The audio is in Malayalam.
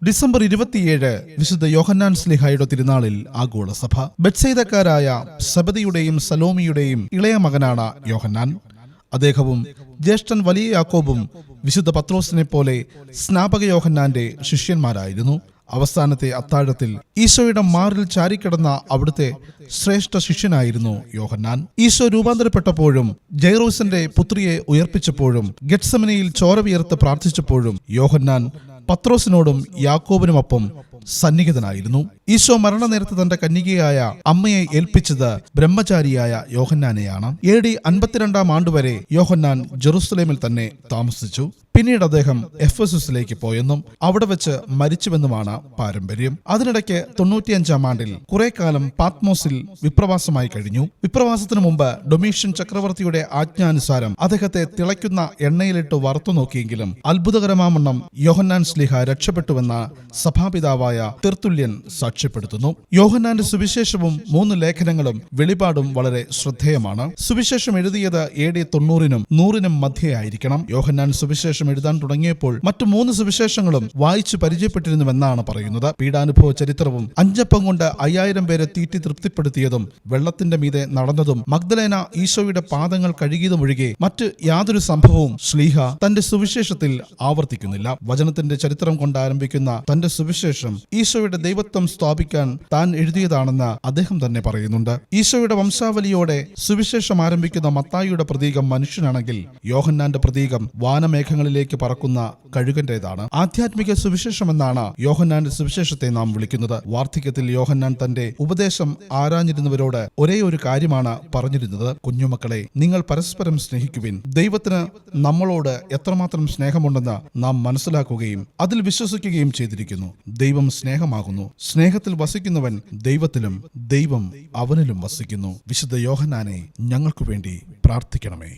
ഡിസംബർ 27 വിശുദ്ധ യോഹന്നാൻ ശ്ലീഹായുടെ തിരുനാളിൽ ആഗോള സഭ. ബെത്സയിദക്കാരായ സെബദിയുടെയും സലോമിയുടെയും ഇളയ മകനാണ് യോഹന്നാൻ. അദ്ദേഹവും ജ്യേഷ്ഠൻ വലിയ യാക്കോബും വിശുദ്ധ പത്രോസിനെ പോലെ സ്നാപക യോഹന്നാന്റെ ശിഷ്യന്മാരായിരുന്നു. അവസാനത്തെ അത്താഴത്തിൽ ഈശോയുടെ മാറിൽ ചാരിക്കിടന്ന അവിടുത്തെ ശ്രേഷ്ഠ ശിഷ്യനായിരുന്നു യോഹന്നാൻ. ഈശോ രൂപാന്തരപ്പെട്ടപ്പോഴും ജൈറോസിന്റെ പുത്രിയെ ഉയർപ്പിച്ചപ്പോഴും ഗെത്സമനയിൽ ചോര വിയർത്ത് പ്രാർത്ഥിച്ചപ്പോഴും യോഹന്നാൻ പത്രോസിനോടും യാക്കോബിനുമൊപ്പം സന്നിഹിതനായിരുന്നു. ഈശോ മരണനേരത്ത് തന്റെ കന്യകയായ അമ്മയെ ഏൽപ്പിച്ചത് ബ്രഹ്മചാരിയായ യോഹന്നാനെയാണ്. AD 52 ആണ്ടുവരെ യോഹന്നാൻ ജെറുസലേമിൽ തന്നെ താമസിച്ചു. പിന്നീട് അദ്ദേഹം എഫെസസിലേക്ക് പോയെന്നും അവിടെ വെച്ച് മരിച്ചുവെന്നുമാണ് പാരമ്പര്യം. അതിനിടയ്ക്ക് 95 ആണ്ടിൽ കുറെ കാലം പാത്മോസിൽ വിപ്രവാസമായി കഴിഞ്ഞു. വിപ്രവാസത്തിനു മുമ്പ് ഡൊമീഷ്യൻ ചക്രവർത്തിയുടെ ആജ്ഞാനുസാരം അദ്ദേഹത്തെ തിളയ്ക്കുന്ന എണ്ണയിലിട്ട് വറുത്തു നോക്കിയെങ്കിലും അത്ഭുതകരമാവണ്ണം യോഹന്നാൻ ശ്ലീഹ രക്ഷപ്പെട്ടുവെന്ന സഭാപിതാവായ തെർത്തുല്യൻ സാക്ഷ്യപ്പെടുത്തുന്നു. യോഹന്നാന്റെ സുവിശേഷവും 3 ലേഖനങ്ങളും വെളിപാടും വളരെ ശ്രദ്ധേയമാണ്. സുവിശേഷം എഴുതിയത് AD 90-നും 100-നും മധ്യേ ആയിരിക്കണം. യോഹന്നാൻ സുവിശേഷം എഴുതാൻ തുടങ്ങിയപ്പോൾ മറ്റു 3 സുവിശേഷങ്ങളും വായിച്ചു പരിചയപ്പെട്ടിരുന്നുവെന്നാണ് പറയുന്നത്. പീഡാനുഭവ ചരിത്രവും 5 അപ്പം കൊണ്ട് 5000 പേരെ തീറ്റി തൃപ്തിപ്പെടുത്തിയതും വെള്ളത്തിന്റെ മീതെ നടന്നതും മഗ്ദലേന ഈശോയുടെ പാദങ്ങൾ കഴുകിയതുമൊഴികെ മറ്റ് യാതൊരു സംഭവവും ശ്ലീഹ തന്റെ സുവിശേഷത്തിൽ ആവർത്തിക്കുന്നില്ല. വചനത്തിന്റെ ചരിത്രം കൊണ്ട് ആരംഭിക്കുന്ന തന്റെ സുവിശേഷം ഈശോയുടെ ദൈവത്വം സ്ഥാപിക്കാൻ താൻ എഴുതിയതാണെന്ന് അദ്ദേഹം തന്നെ പറയുന്നുണ്ട്. ഈശോയുടെ വംശാവലിയോടെ സുവിശേഷം ആരംഭിക്കുന്ന മത്തായിയുടെ പ്രതീകം മനുഷ്യനാണെങ്കിൽ യോഹന്നാന്റെ പ്രതീകം വാനമേഘങ്ങളിൽ പറക്കുന്ന കഴുകന്റേതാണ്. ആധ്യാത്മിക സുവിശേഷമെന്നാണ് യോഹന്നാന്റെ സുവിശേഷത്തെ നാം വിളിക്കുന്നത്. വാർദ്ധക്യത്തിൽ യോഹന്നാൻ തന്റെ ഉപദേശം ആരാഞ്ഞിരുന്നവരോട് ഒരേ ഒരു കാര്യമാണ് പറഞ്ഞിരുന്നത്: കുഞ്ഞുമക്കളെ, നിങ്ങൾ പരസ്പരം സ്നേഹിക്കുവിൻ. ദൈവത്തിന് നമ്മളോട് എത്രമാത്രം സ്നേഹമുണ്ടെന്ന് നാം മനസ്സിലാക്കുകയും അതിൽ വിശ്വസിക്കുകയും ചെയ്തിരിക്കുന്നു. ദൈവം സ്നേഹമാകുന്നു. സ്നേഹത്തിൽ വസിക്കുന്നവൻ ദൈവത്തിലും ദൈവം അവനിലും വസിക്കുന്നു. വിശുദ്ധ യോഹന്നാനെ ഞങ്ങൾക്കു വേണ്ടി പ്രാർത്ഥിക്കണമേ.